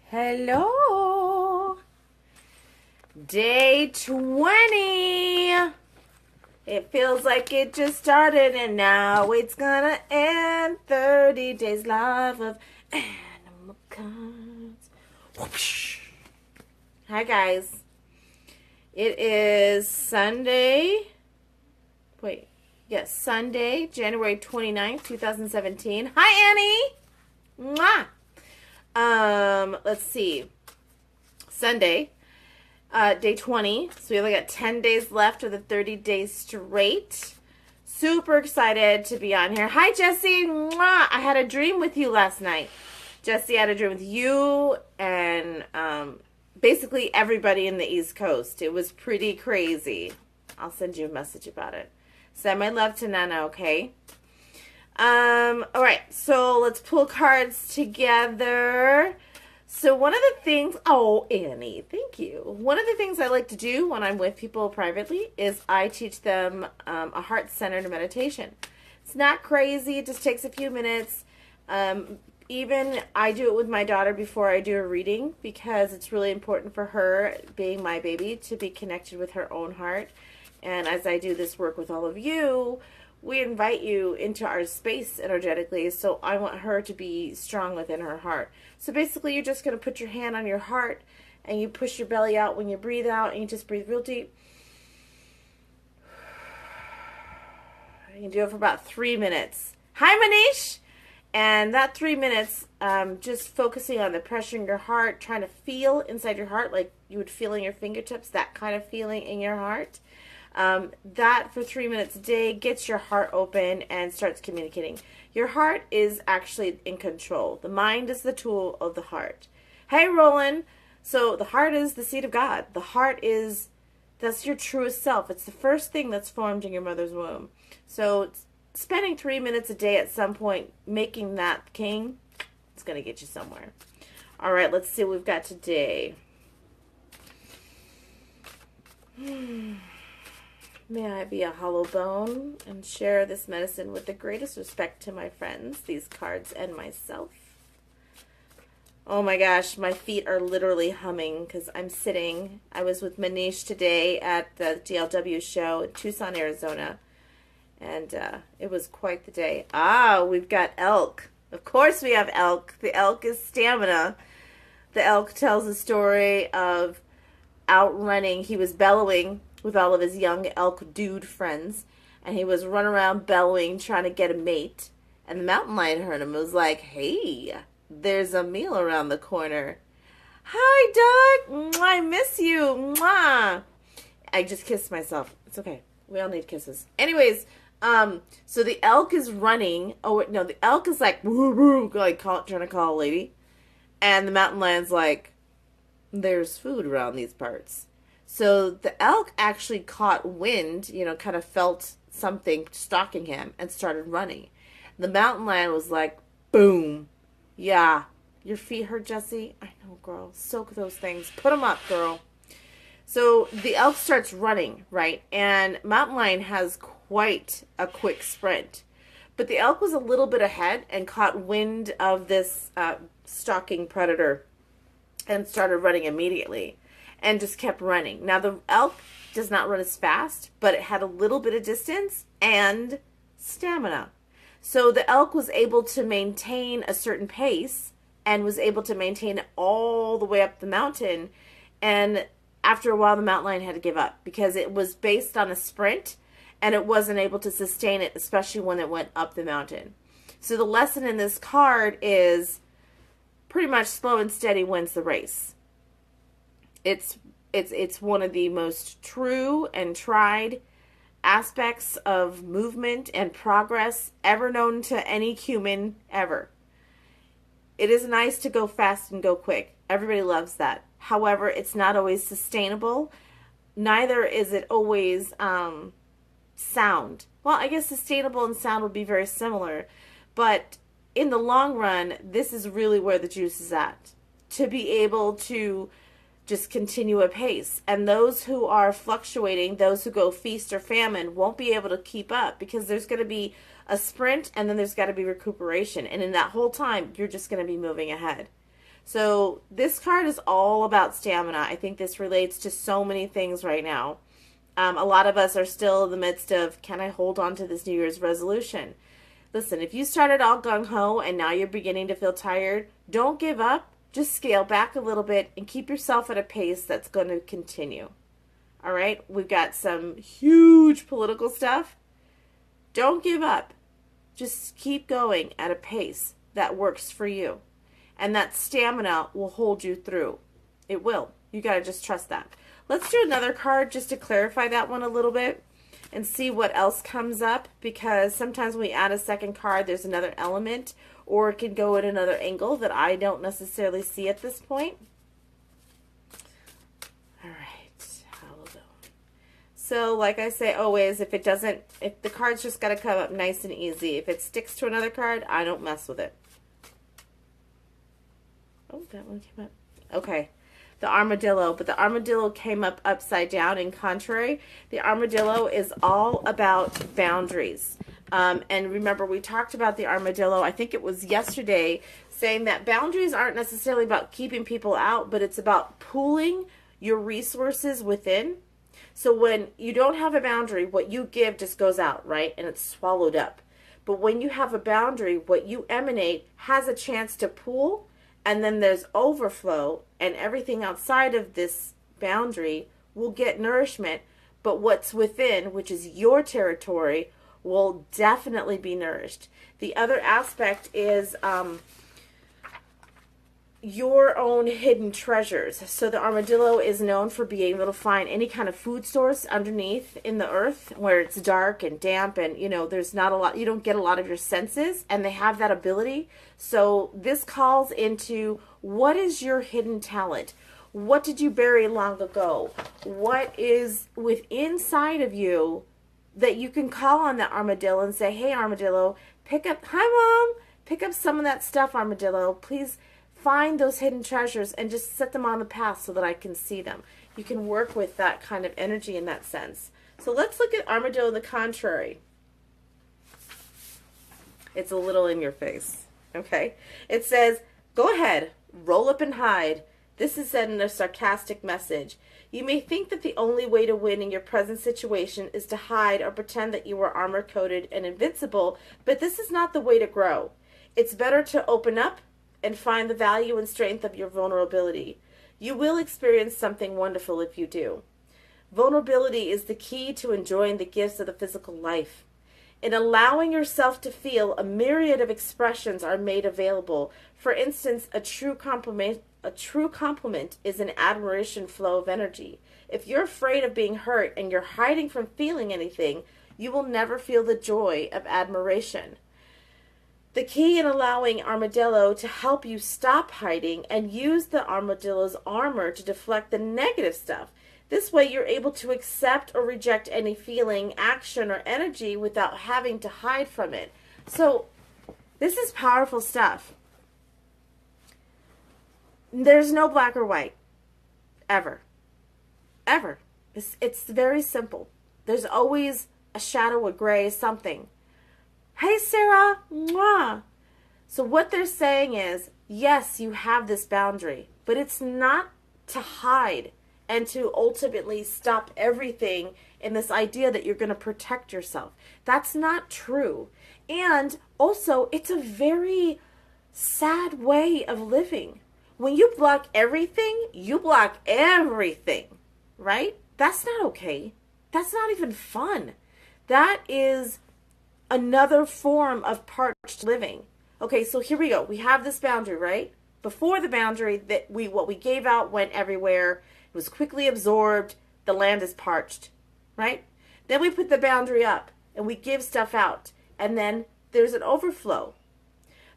Hello. Day 20. It feels like it just started and now it's gonna end. 30 days live of Animal Cards. Whoosh. Hi guys. It is Sunday. Sunday, January 29th, 2017. Hi Annie. Mwah. Let's see. Sunday, day 20. So we only got 10 days left of the 30 days straight. Super excited to be on here. Hi, Jesse. Mwah. I had a dream with you last night. Jesse had a dream with you and basically everybody in the East Coast. It was pretty crazy. I'll send you a message about it. Send my love to Nana, okay? All right, so let's pull cards together. So one of the things, oh, Annie, thank you. One of the things I like to do when I'm with people privately is I teach them a heart-centered meditation. It's not crazy. It just takes a few minutes. Even I do it with my daughter before I do a reading because it's really important for her, being my baby, to be connected with her own heart. And as I do this work with all of you, we invite you into our space energetically, so I want her to be strong within her heart. So basically, you're just going to put your hand on your heart, and you push your belly out when you breathe out, and you just breathe real deep. You can do it for about 3 minutes. Hi, Manish! And that 3 minutes, just focusing on the pressure in your heart, trying to feel inside your heart, like you would feel in your fingertips, that kind of feeling in your heart. That for 3 minutes a day gets your heart open and starts communicating. Your heart is actually in control. The mind is the tool of the heart. Hey, Roland. So the heart is the seed of God. The heart is, that's your truest self. It's the first thing that's formed in your mother's womb. So spending 3 minutes a day at some point making that king, it's going to get you somewhere. All right, let's see what we've got today. May I be a hollow bone and share this medicine with the greatest respect to my friends, these cards, and myself. Oh my gosh, my feet are literally humming because I'm sitting. I was with Manish today at the DLW show in Tucson, Arizona, and it was quite the day. Ah, we've got elk. Of course we have elk. The elk is stamina. The elk tells a story of outrunning. He was bellowing with all of his young elk dude friends, and he was running around bellowing, trying to get a mate, and the mountain lion heard him and was like, hey, there's a meal around the corner. Hi, Doug. Mwah, I miss you. Mwah. I just kissed myself. It's okay. We all need kisses. Anyways, so the elk is running. Oh, no, the elk is like, woo, woo, like trying to call a lady, and the mountain lion's like, there's food around these parts. So the elk actually caught wind, kind of felt something stalking him and started running. The mountain lion was like, boom. Yeah. Your feet hurt, Jesse? I know, girl. Soak those things. Put them up, girl. So the elk starts running, right? And mountain lion has quite a quick sprint. But the elk was a little bit ahead and caught wind of this stalking predator and started running immediately. And just kept running. Now, the elk does not run as fast, but it had a little bit of distance and stamina. So the elk was able to maintain a certain pace and was able to maintain it all the way up the mountain. And after a while, the mountain lion had to give up because it was based on a sprint and it wasn't able to sustain it, especially when it went up the mountain. So the lesson in this card is pretty much slow and steady wins the race. It's one of the most true and tried aspects of movement and progress ever known to any human ever. It is nice to go fast and go quick. Everybody loves that. However, it's not always sustainable. Neither is it always sound. Well, I guess sustainable and sound would be very similar. But in the long run, this is really where the juice is at. To be able to just continue a pace. And those who are fluctuating, those who go feast or famine, won't be able to keep up because there's going to be a sprint and then there's got to be recuperation. And in that whole time, you're just going to be moving ahead. So this card is all about stamina. I think this relates to so many things right now. A lot of us are still in the midst of, can I hold on to this New Year's resolution? Listen, if you started all gung-ho and now you're beginning to feel tired, don't give up. Just scale back a little bit and keep yourself at a pace that's going to continue. All right? We've got some huge political stuff. Don't give up. Just keep going at a pace that works for you. And that stamina will hold you through. It will. You got to just trust that. Let's do another card just to clarify that one a little bit and see what else comes up, because sometimes when we add a second card, there's another element, or it can go at another angle that I don't necessarily see at this point. All right, Halloween. So like I say always, if the card's just got to come up nice and easy. If it sticks to another card, I don't mess with it. Oh, that one came up. Okay. The armadillo, but the armadillo came up upside down in contrary. The armadillo is all about boundaries. And remember, we talked about the armadillo, I think it was yesterday, saying that boundaries aren't necessarily about keeping people out, but it's about pooling your resources within. So when you don't have a boundary, what you give just goes out, right? And it's swallowed up. But when you have a boundary, what you emanate has a chance to pool, and then there's overflow, and everything outside of this boundary will get nourishment, but what's within, which is your territory, will definitely be nourished. The other aspect is your own hidden treasures. So the armadillo is known for being able to find any kind of food source underneath in the earth where it's dark and damp, and there's not a lot, you don't get a lot of your senses, and they have that ability. So this calls into, what is your hidden talent? What did you bury long ago? What is inside of you that you can call on that armadillo and say, hey armadillo, hi mom, pick up some of that stuff, armadillo, please find those hidden treasures and just set them on the path so that I can see them. You can work with that kind of energy in that sense. So let's look at armadillo the contrary. It's a little in your face, okay? It says, go ahead, roll up and hide. This is said in a sarcastic message. You may think that the only way to win in your present situation is to hide or pretend that you are armor-coated and invincible, but this is not the way to grow. It's better to open up and find the value and strength of your vulnerability. You will experience something wonderful if you do. Vulnerability is the key to enjoying the gifts of the physical life. In allowing yourself to feel, a myriad of expressions are made available. For instance, a true compliment is an admiration flow of energy. If you're afraid of being hurt and you're hiding from feeling anything, you will never feel the joy of admiration. The key in allowing armadillo to help you stop hiding and use the armadillo's armor to deflect the negative stuff. This way you're able to accept or reject any feeling, action, or energy without having to hide from it. So this is powerful stuff. There's no black or white. Ever. Ever. It's very simple. There's always a shadow, a gray, something. Hey, Sarah. Mwah. So what they're saying is, yes, you have this boundary, but it's not to hide and to ultimately stop everything in this idea that you're going to protect yourself. That's not true. And also, it's a very sad way of living. When you block everything, you block everything, right? That's not okay. That's not even fun. That is another form of parched living. Okay, so here we go. We have this boundary, right? Before the boundary, what we gave out went everywhere. It was quickly absorbed. The land is parched, right? Then we put the boundary up and we give stuff out, and then there's an overflow.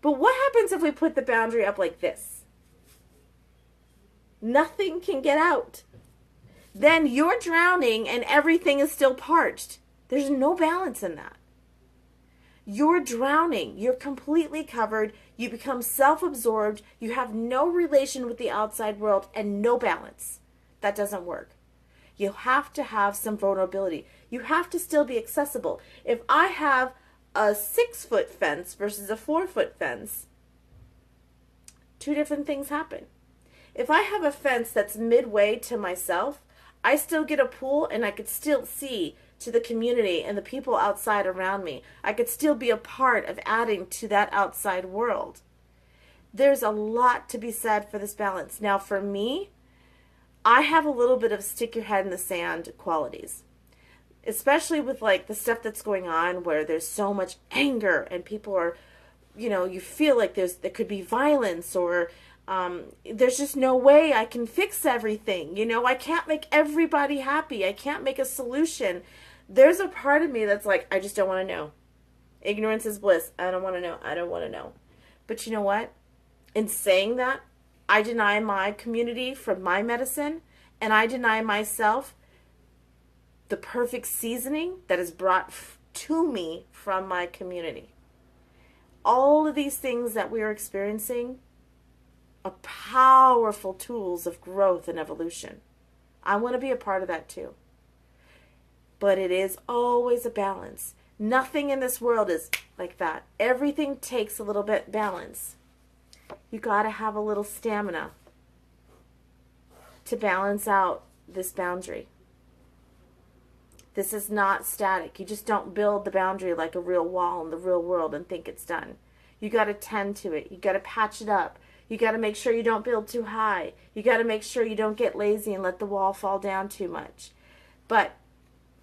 But what happens if we put the boundary up like this? Nothing can get out. Then you're drowning and everything is still parched. There's no balance in that. You're drowning. You're completely covered. You become self-absorbed. You have no relation with the outside world and no balance. That doesn't work. You have to have some vulnerability. You have to still be accessible. If I have a 6-foot fence versus a 4-foot fence, two different things happen. If I have a fence that's midway to myself, I still get a pool and I could still see to the community and the people outside around me. I could still be a part of adding to that outside world. There's a lot to be said for this balance. Now, for me, I have a little bit of stick your head in the sand qualities, especially with like the stuff that's going on where there's so much anger and people are, you feel like there could be violence or there's just no way I can fix everything. I can't make everybody happy. I can't make a solution. There's a part of me that's like, I just don't want to know. Ignorance is bliss. I don't want to know. I don't want to know. But you know what? In saying that, I deny my community from my medicine, and I deny myself the perfect seasoning that is brought to me from my community. All of these things that we are experiencing are powerful tools of growth and evolution. I want to be a part of that too. But it is always a balance. Nothing in this world is like that. Everything takes a little bit balance. You got to have a little stamina to balance out this boundary. This is not static. You just don't build the boundary like a real wall in the real world and think it's done. You got to tend to it. You got to patch it up. You got to make sure you don't build too high. You got to make sure you don't get lazy and let the wall fall down too much. But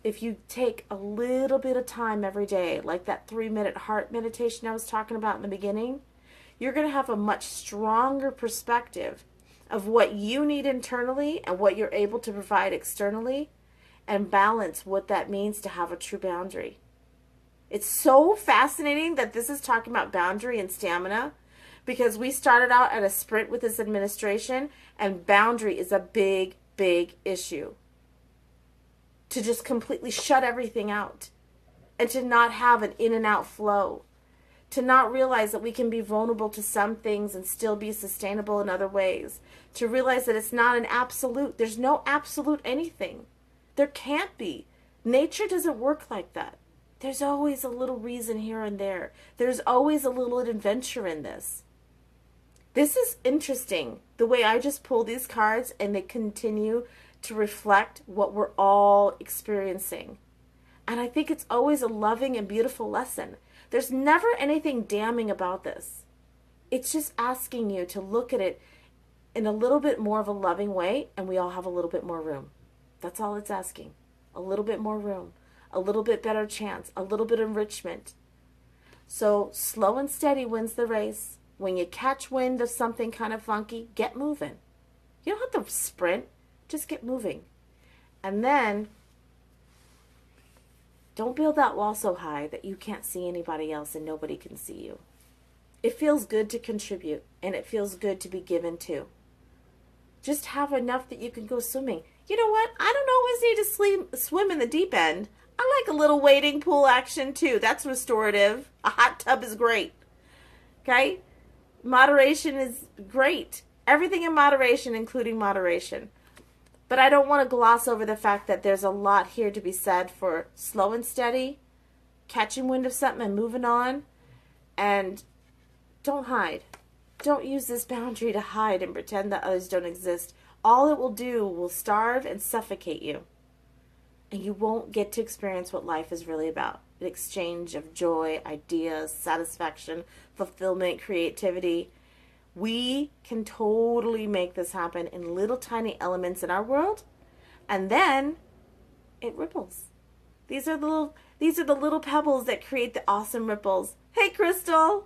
if you take a little bit of time every day, like that 3-minute heart meditation I was talking about in the beginning, you're going to have a much stronger perspective of what you need internally and what you're able to provide externally, and balance what that means to have a true boundary. It's so fascinating that this is talking about boundary and stamina, because we started out at a sprint with this administration, and boundary is a big, big issue. To just completely shut everything out and to not have an in and out flow. To not realize that we can be vulnerable to some things and still be sustainable in other ways. To realize that it's not an absolute. There's no absolute anything. There can't be. Nature doesn't work like that. There's always a little reason here and there. There's always a little adventure in this. This is interesting, the way I just pull these cards and they continue to reflect what we're all experiencing. And I think it's always a loving and beautiful lesson. There's never anything damning about this. It's just asking you to look at it in a little bit more of a loving way, and we all have a little bit more room. That's all it's asking. A little bit more room, a little bit better chance, a little bit of enrichment. So slow and steady wins the race. When you catch wind of something kind of funky, get moving. You don't have to sprint. Just get moving. And then don't build that wall so high that you can't see anybody else and nobody can see you. It feels good to contribute, and it feels good to be given to. Just have enough that you can go swimming. You know what? I don't always need to swim in the deep end. I like a little wading pool action too. That's restorative. A hot tub is great. Okay? Moderation is great. Everything in moderation, including moderation. But I don't want to gloss over the fact that there's a lot here to be said for slow and steady, catching wind of something and moving on, and don't hide. Don't use this boundary to hide and pretend that others don't exist. All it will do will starve and suffocate you. And you won't get to experience what life is really about. An exchange of joy, ideas, satisfaction, fulfillment, creativity. We can totally make this happen in little tiny elements in our world, and then it ripples. These are the little pebbles that create the awesome ripples. Hey, Crystal.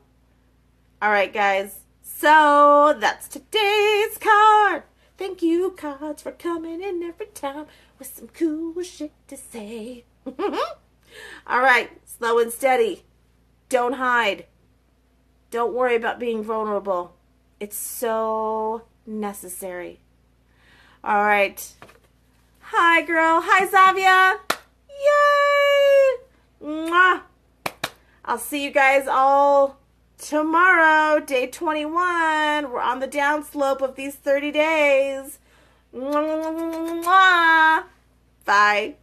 All right, guys. So that's today's card. Thank you, cards, for coming in every time with some cool shit to say. All right, slow and steady. Don't hide. Don't worry about being vulnerable. It's so necessary. All right. Hi, girl. Hi, Zavia. Yay! Mwah! I'll see you guys all tomorrow, day 21. We're on the downslope of these 30 days. Mwah! Bye.